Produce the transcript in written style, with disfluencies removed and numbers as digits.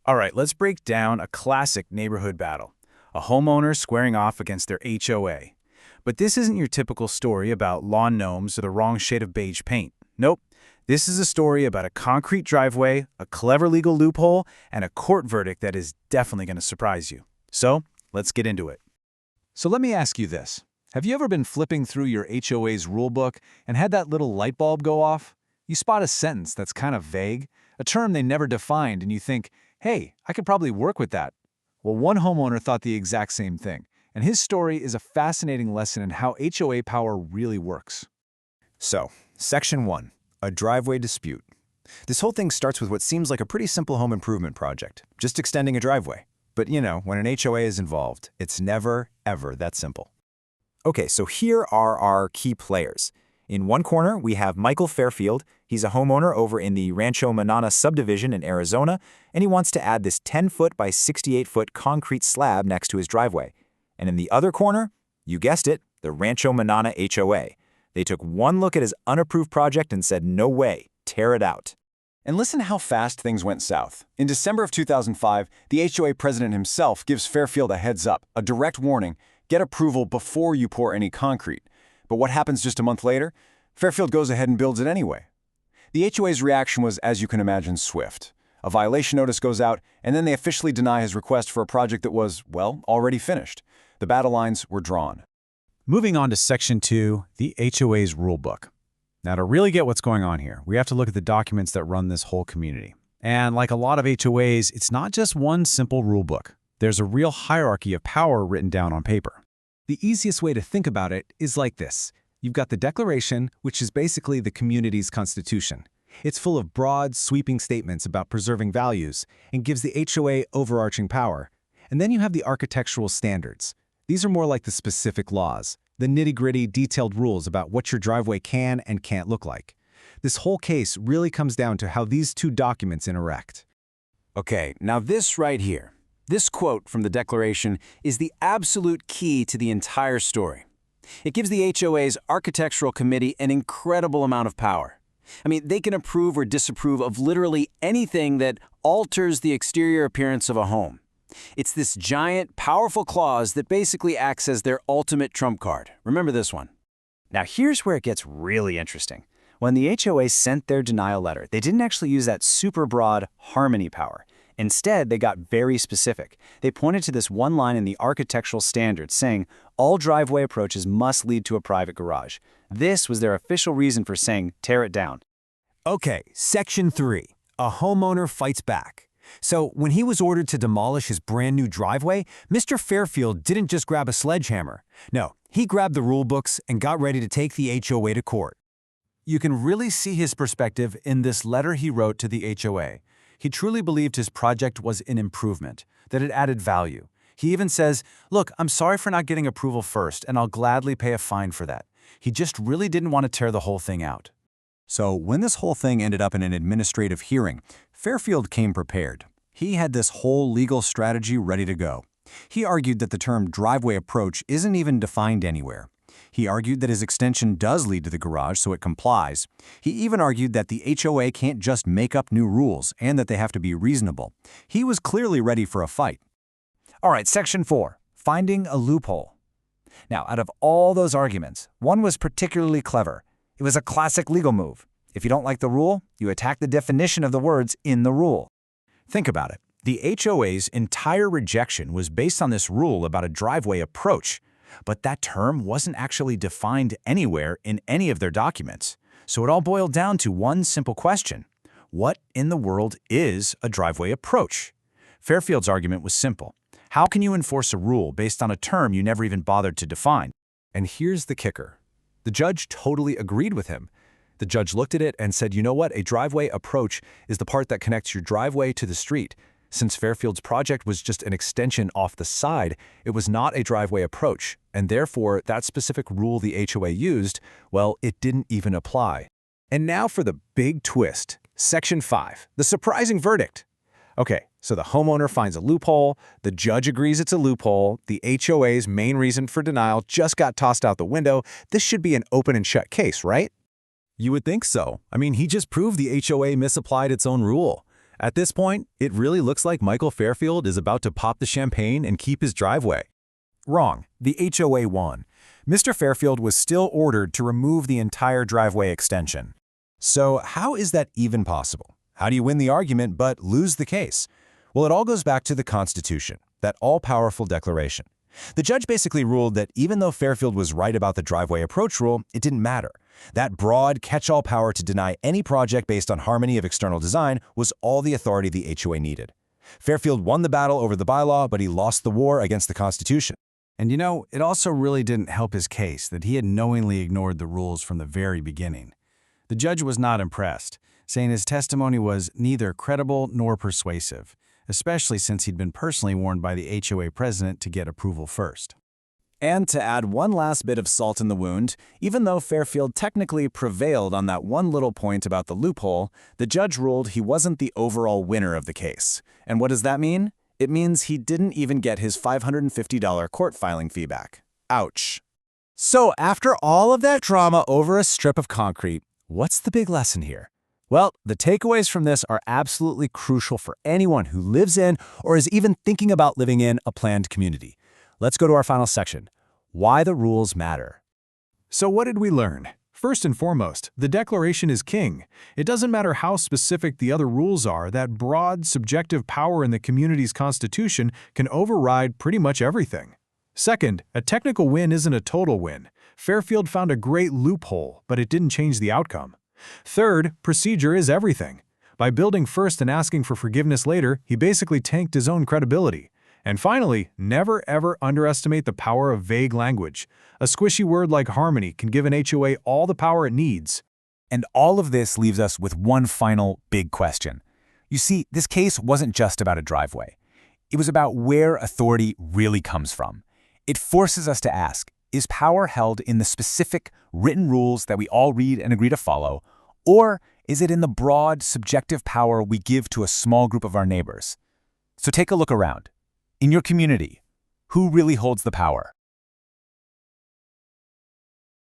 All right, let's break down a classic neighborhood battle. A homeowner squaring off against their HOA. But this isn't your typical story about lawn gnomes or the wrong shade of beige paint. Nope. This is a story about a concrete driveway, a clever legal loophole, and a court verdict that is definitely going to surprise you. So, let's get into it. So let me ask you this. Have you ever been flipping through your HOA's rulebook and had that little light bulb go off? You spot a sentence that's kind of vague, a term they never defined, and you think, hey, I could probably work with that. Well, one homeowner thought the exact same thing, and his story is a fascinating lesson in how HOA power really works. So, Section 1, a driveway dispute. This whole thing starts with what seems like a pretty simple home improvement project, just extending a driveway. But when an HOA is involved, it's never, ever that simple. Okay, so here are our key players. In one corner, we have Michael Fairfield. He's a homeowner over in the Rancho Manana subdivision in Arizona, and he wants to add this 10-foot by 68-foot concrete slab next to his driveway. And in the other corner, you guessed it, the Rancho Manana HOA. They took one look at his unapproved project and said, no way, tear it out. And listen how fast things went south. In December of 2005, the HOA president himself gives Fairfield a heads up, a direct warning, get approval before you pour any concrete. But what happens just a month later? Fairfield goes ahead and builds it anyway. The HOA's reaction was, as you can imagine, swift. A violation notice goes out, and then they officially deny his request for a project that was, well, already finished. The battle lines were drawn. Moving on to Section 2, the HOA's rulebook. Now, to really get what's going on here, we have to look at the documents that run this whole community. And like a lot of HOAs, it's not just one simple rulebook. There's a real hierarchy of power written down on paper. The easiest way to think about it is like this. You've got the declaration, which is basically the community's constitution. It's full of broad, sweeping statements about preserving values and gives the HOA overarching power. And then you have the architectural standards. These are more like the specific laws, the nitty-gritty, detailed rules about what your driveway can and can't look like. This whole case really comes down to how these two documents interact. Okay, now this right here, this quote from the declaration is the absolute key to the entire story. It gives the HOA's architectural committee an incredible amount of power. I mean, they can approve or disapprove of literally anything that alters the exterior appearance of a home. It's this giant, powerful clause that basically acts as their ultimate trump card. Remember this one. Now here's where it gets really interesting. When the HOA sent their denial letter, they didn't actually use that super broad harmony power. Instead, they got very specific. They pointed to this one line in the architectural standards saying, all driveway approaches must lead to a private garage. This was their official reason for saying, tear it down. Okay, Section 3. A homeowner fights back. So when he was ordered to demolish his brand new driveway, Mr. Fairfield didn't just grab a sledgehammer. No, he grabbed the rule books and got ready to take the HOA to court. You can really see his perspective in this letter he wrote to the HOA. He truly believed his project was an improvement, that it added value. He even says, look, I'm sorry for not getting approval first, and I'll gladly pay a fine for that. He just really didn't want to tear the whole thing out. So when this whole thing ended up in an administrative hearing, Fairfield came prepared. He had this whole legal strategy ready to go. He argued that the term driveway approach isn't even defined anywhere. He argued that his extension does lead to the garage, so it complies. He even argued that the HOA can't just make up new rules and that they have to be reasonable. He was clearly ready for a fight. All right, Section 4, finding a loophole. Now, out of all those arguments, one was particularly clever. It was a classic legal move. If you don't like the rule, you attack the definition of the words in the rule. Think about it. The HOA's entire rejection was based on this rule about a driveway approach, but that term wasn't actually defined anywhere in any of their documents. So it all boiled down to one simple question. What in the world is a driveway approach? Fairfield's argument was simple. How can you enforce a rule based on a term you never even bothered to define? And here's the kicker. The judge totally agreed with him. The judge looked at it and said, you know what? A driveway approach is the part that connects your driveway to the street. Since Fairfield's project was just an extension off the side, it was not a driveway approach, and therefore that specific rule the HOA used, well, it didn't even apply. And now for the big twist. Section 5, the surprising verdict. Okay, so the homeowner finds a loophole, the judge agrees it's a loophole, the HOA's main reason for denial just got tossed out the window. This should be an open and shut case, right? You would think so. I mean, he just proved the HOA misapplied its own rule. At this point, it really looks like Michael Fairfield is about to pop the champagne and keep his driveway. Wrong. The HOA won. Mr. Fairfield was still ordered to remove the entire driveway extension. So how is that even possible? How do you win the argument but lose the case? Well, it all goes back to the Constitution, that all-powerful declaration. The judge basically ruled that even though Fairfield was right about the driveway approach rule, it didn't matter. That broad, catch-all power to deny any project based on harmony of external design was all the authority the HOA needed. Fairfield won the battle over the bylaw, but he lost the war against the Constitution. And you know, it also really didn't help his case that he had knowingly ignored the rules from the very beginning. The judge was not impressed, saying his testimony was neither credible nor persuasive, especially since he'd been personally warned by the HOA president to get approval first. And to add one last bit of salt in the wound, even though Fairfield technically prevailed on that one little point about the loophole, the judge ruled he wasn't the overall winner of the case. And what does that mean? It means he didn't even get his $550 court filing fee back. Ouch. So after all of that drama over a strip of concrete, what's the big lesson here? Well, the takeaways from this are absolutely crucial for anyone who lives in or is even thinking about living in a planned community. Let's go to our final section, why the rules matter. So what did we learn? First and foremost, the declaration is king. It doesn't matter how specific the other rules are, that broad, subjective power in the community's constitution can override pretty much everything. Second, a technical win isn't a total win. Fairfield found a great loophole, but it didn't change the outcome. Third, procedure is everything. By building first and asking for forgiveness later, he basically tanked his own credibility. And finally, never ever underestimate the power of vague language. A squishy word like harmony can give an HOA all the power it needs. And all of this leaves us with one final big question. You see, this case wasn't just about a driveway. It was about where authority really comes from. It forces us to ask, is power held in the specific written rules that we all read and agree to follow, or is it in the broad, subjective power we give to a small group of our neighbors? So take a look around. In your community, who really holds the power?